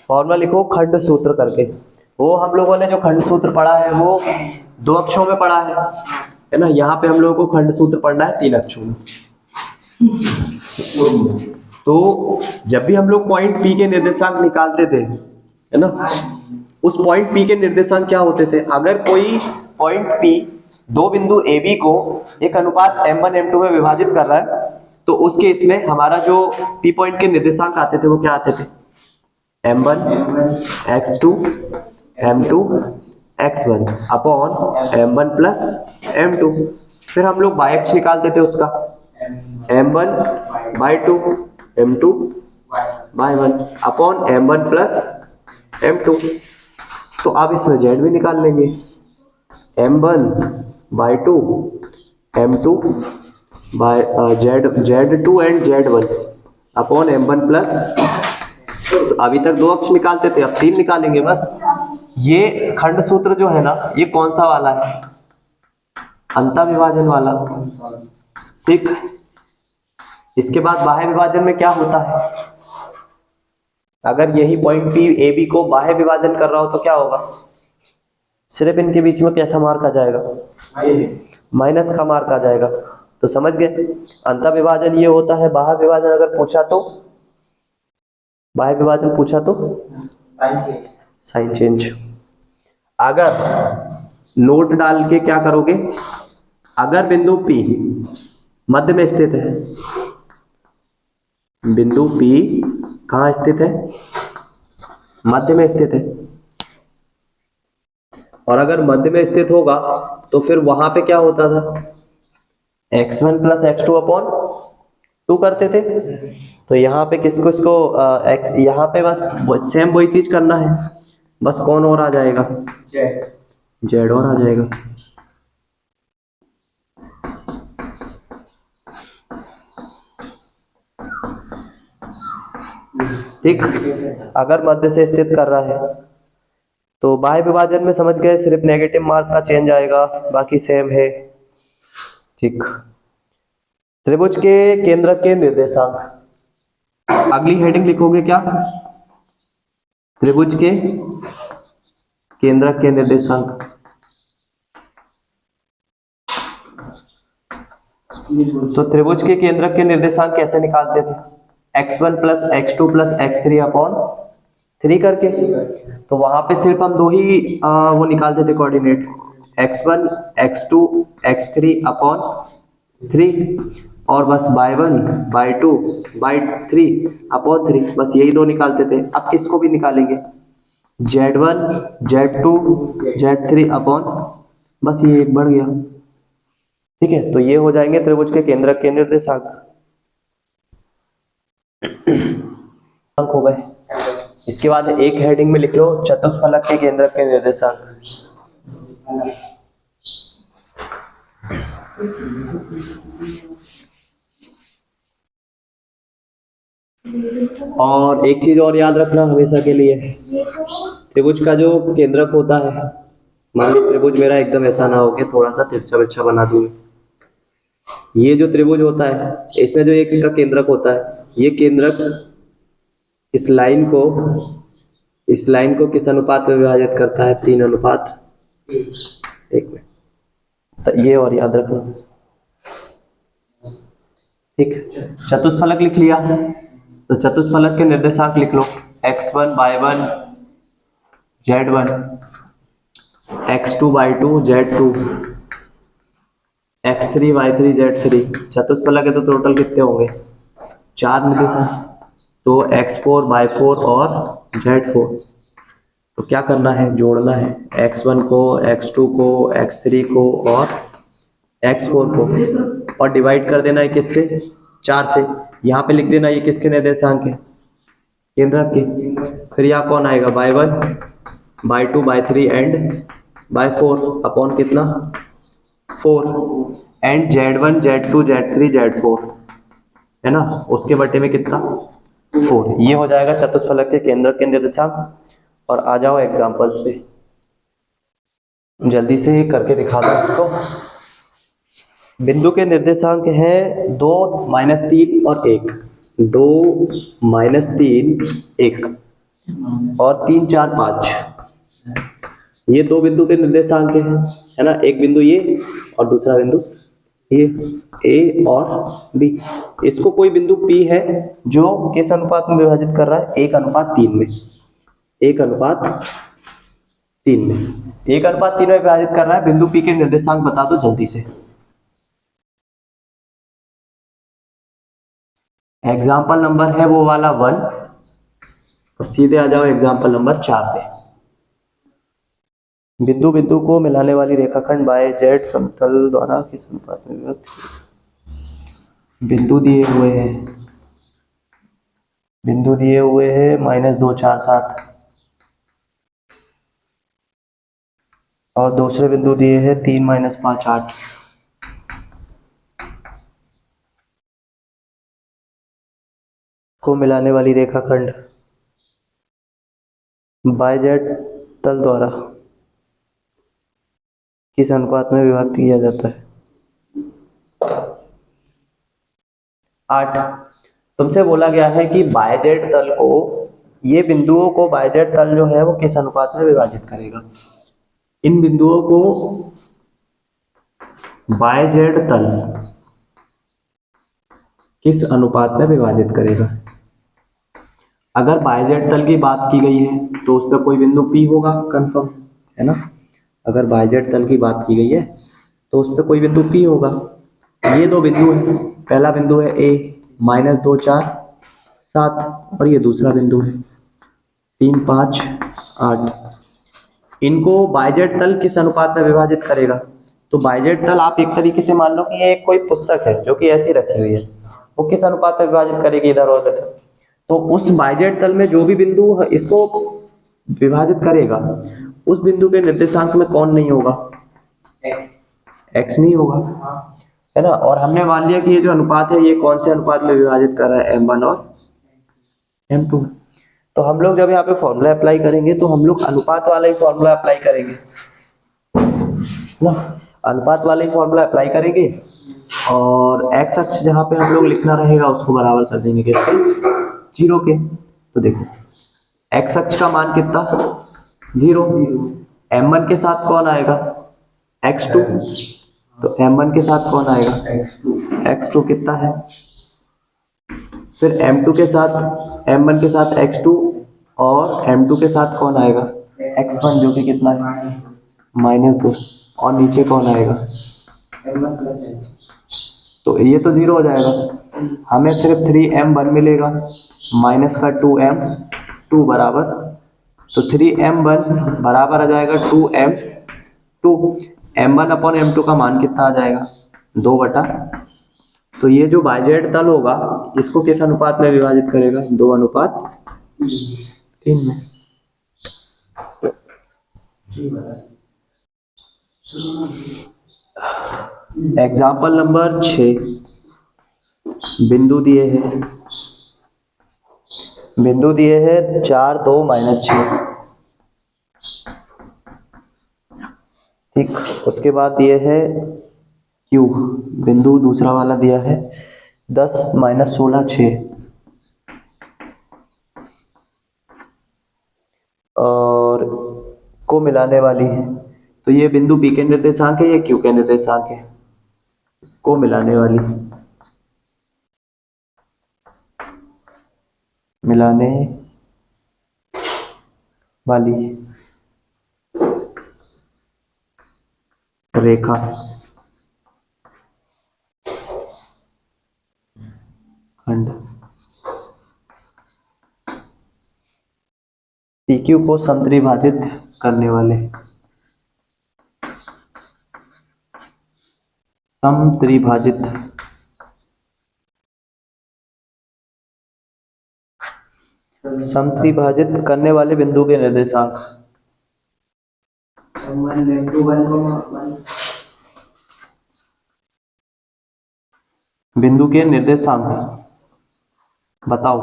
Formula लिखो खंड सूत्र करके। वो हम लोगों ने जो खंड सूत्र पढ़ा है वो 2 अक्षरों में पढ़ा है ना। यहाँ पे हम लोगों को खंड सूत्र पढ़ना है 3 अक्षरों में। तो जब भी हम लोग पॉइंट P के निर्देशांक निकालते थे, है ना, उस पॉइंट P के निर्देशांक क्या होते थे? अगर कोई पॉइंट P दो बिंदु AB को एक अनुपात M1 M2 में विभाजित कर रहा है, तो उस केस में हमारा जो P पॉइंट के निर्देशांक आते थे वो क्या आते थे? M1 x2 M2 x1 upon M1 plus M2। फिर हम लोग बाय एक्स निकालते थे उसका, M1 by 2 M2 bye 1 upon M1 plus M2। तो अब इसमें Z भी निकाल लेंगे, M1 by 2 M2 by Z2 and Z1 upon M1 plus. तो अभी तक 2 अक्ष निकालते थे, अब 3 निकालेंगे बस। ये खंड सूत्र जो है ना, ये कौन सा वाला है? अंतःविभाजन वाला। ठीक। इसके बाद बाह्य विभाजन में क्या होता है? अगर यही पॉइंट P AB को बाह्य विभाजन कर रहा हो तो क्या होगा? सिर्फ इनके बीच में कैसा मार्क आ जाएगा? माइनस का मार्क आ जाएगा। तो समझ गए, अंतःविभाजन ये होता है। बाह्य विभाजन अगर पूछा तो, बाह्य विभाजन पूछा तो साइन चेंज। अगर नोट डाल के क्या करोगे? अगर बिंदु P मध्य में स्थित है, बिंदु P कहाँ स्थित है? मध्य में स्थित है। और अगर मध्य में स्थित होगा तो फिर वहां पे क्या होता था? x1 प्लस x2 अपॉन 2 करते थे। तो यहाँ पे किसको इसको यहाँ पे बस सेम वही चीज करना है, बस कौन और आ जाएगा? Z और आ जाएगा। ठीक। अगर मध्य से स्थित कर रहा है तो बाह्य विभाजन में समझ गए, सिर्फ नेगेटिव मार्क का चेंज आएगा, बाकी सेम है। ठीक। त्रिभुज के केंद्रक के निर्देशांक, अगली हेडिंग लिखोगे क्या? त्रिभुज के केंद्रक के निर्देशांक। तो त्रिभुज के केंद्रक के निर्देशांक कैसे निकालते थे? x1 plus x2 plus x3 upon 3 करके। तो वहां पे सिर्फ हम दो ही वो निकालते थे coordinate, x1 x2 x3 upon 3, और बस बाय 1 बाय 2 बाय 3 अपॉन 3, बस यही दो निकालते थे। अब किसको भी निकालेंगे? Z1 Z2 Z3 अपॉन, बस ये एक बढ़ गया। ठीक है, तो ये हो जाएंगे त्रिभुज के केंद्रक के निर्देशांक। अंक हो गए। इसके बाद एक हेडिंग में लिख लो चतुष्फलक के केंद्रक के निर्देशांक। और एक चीज और याद रखना हमेशा के लिए, त्रिभुज का जो केंद्रक होता है, मान लो त्रिभुज मेरा एकदम ऐसा ना हो के थोड़ा सा तिरछा बिरछा बना दूंगा। ये जो त्रिभुज होता है इसमें जो एक इसका केंद्रक होता है, ये केंद्रक इस लाइन को किस अनुपात में विभाजित करता है? 3:1 में। तो ये और याद रखना। ठीक। चतुष्फलक लिख लिया, तो चतुष्फलक के निर्देशांक लिख लो, x1 by 1 z1, x2 by 2 z2, x3 by 3 z3। चतुष्फलक है तो टोटल कितने होंगे? 4 निर्देशांक, तो x4 बाय 4 और z4। तो क्या करना है? जोड़ना है x1 को, x2 को, x3 को और x4 को, और डिवाइड कर देना है किससे? 4 से। यहाँ पे लिख देना ये किसके निर्देशांक है? केंद्रक के। फिर यहाँ कौन आएगा? By 1 by 2 by 3 and by 4 upon कितना? 4 and z1 z2 z3 z4, है ना, उसके बटे में कितना? 4। ये हो जाएगा चतुष्फलक के केंद्रक के निर्देशांक। और आ जाओ एग्जांपल्स पे, जल्दी से करके दिखा दो इसको। बिंदु के निर्देशांक हैं 2 -3 और 1। 2 -3 1। और 3 4 5, ये दो बिंदु के निर्देशांक है ना। एक बिंदु ये और दूसरा बिंदु ये, ए और बी। इसको कोई बिंदु P है जो किस अनुपात में विभाजित कर रहा है, 1:3 में, 1:3 में, 1:3 में विभाजित कर रहा है। बिंदु P के निर्देशांक बता दो जल्दी से। एग्जाम्पल नंबर है वो वाला 1, और सीधे आ जाओ एग्जाम्पल नंबर 4 पे। बिंदु बिंदु को मिलाने वाली रेखाखंड बाय जेड समतल द्वारा किस अनुपात में विभक्त। बिंदु दिए हुए हैं, बिंदु दिए हुए हैं -2 4 7, और दूसरे बिंदु दिए हैं 3 -5 8। को मिलाने वाली रेखाखंड बाय जेड तल द्वारा किस अनुपात में विभक्त किया जाता है। 8। तुमसे बोला गया है कि बाय जेड तल को, ये बिंदुओं को बाय जेड तल जो है वो किस अनुपात में विभाजित करेगा। इन बिंदुओं को बाय जेड तल किस अनुपात में विभाजित करेगा। अगर बाय जेड तल की बात की गई है तो उस पर कोई बिंदु P होगा कंफर्म, है ना। अगर बाय जेड तल की बात की गई है तो उस पर कोई बिंदु P होगा। ये दो बिंदु है, पहला बिंदु है A -2 4 7, और ये दूसरा बिंदु है 3 5 8। इनको बाय जेड तल किस अनुपात में विभाजित करेगा। तो बाय जेड तल आप एक तरीके से मान लो कि ये कोई पुस्तक है जो कि ऐसी रखी हुई है, वो किस अनुपात में विभाजित करेगी इधर और उधर। तो उस बाय जेड तल में जो भी बिंदु इसको विभाजित करेगा, उस बिंदु के निर्देशांक में कौन नहीं होगा, x नहीं होगा, है ना। और हमने मान लिया कि ये जो अनुपात है ये कौन से अनुपात में विभाजित कर रहा है, m1 और m2। तो हम लोग जब यहाँ पे फॉर्मूला अप्लाई करेंगे तो हम लोग अनुपात वाला ही फॉर्मूला अप्लाई करेंगे ना, अनुपात वाला ही फॉर्मूला अप्लाई करेंगे। और x अक्ष जहाँ पे हम लोग लिखना रहेगा उसको बराबर कर देंगे किसके, 0 के। तो देखो x अक्ष का मान कितना, 0। m1 के साथ कौन आएगा, x2। तो m1 के साथ कौन आएगा, x2 कितना है। फिर m2 के साथ, m1 के साथ x2, और m2 के साथ कौन आएगा, x1 जो कि कितना है, -2, और नीचे कौन आएगा, तो ये तो 0 हो जाएगा। हमें सिर्फ 3m1 मिलेगा माइनस का 2m2 बराबर, तो 3m1 बराबर आ जाएगा 2m2। m1 अपॉन m2 का मान कितना आ जाएगा, 2 तो ये जो बाय जेड तल होगा इसको किस अनुपात में विभाजित करेगा, 2:3 में। एग्जाम्पल नंबर 6, बिंदु दिए हैं, बिंदु दिए हैं 4 2 -6, ठीक। उसके बाद दिए है Q, बिंदु दूसरा वाला दिया है 10 -16 6, और को मिलाने वाली है। तो ये बिंदु P के निर्देशांक है, ये Q के निर्देशांक है, को मिलाने वाली, मिलाने वाली रेखा खंड PQ को समत्रिभाजित करने वाले, समत्रिभाजित समत्रिभाजित करने वाले बिंदु के निर्देशांक, बिंदु के निर्देशांक बताओ।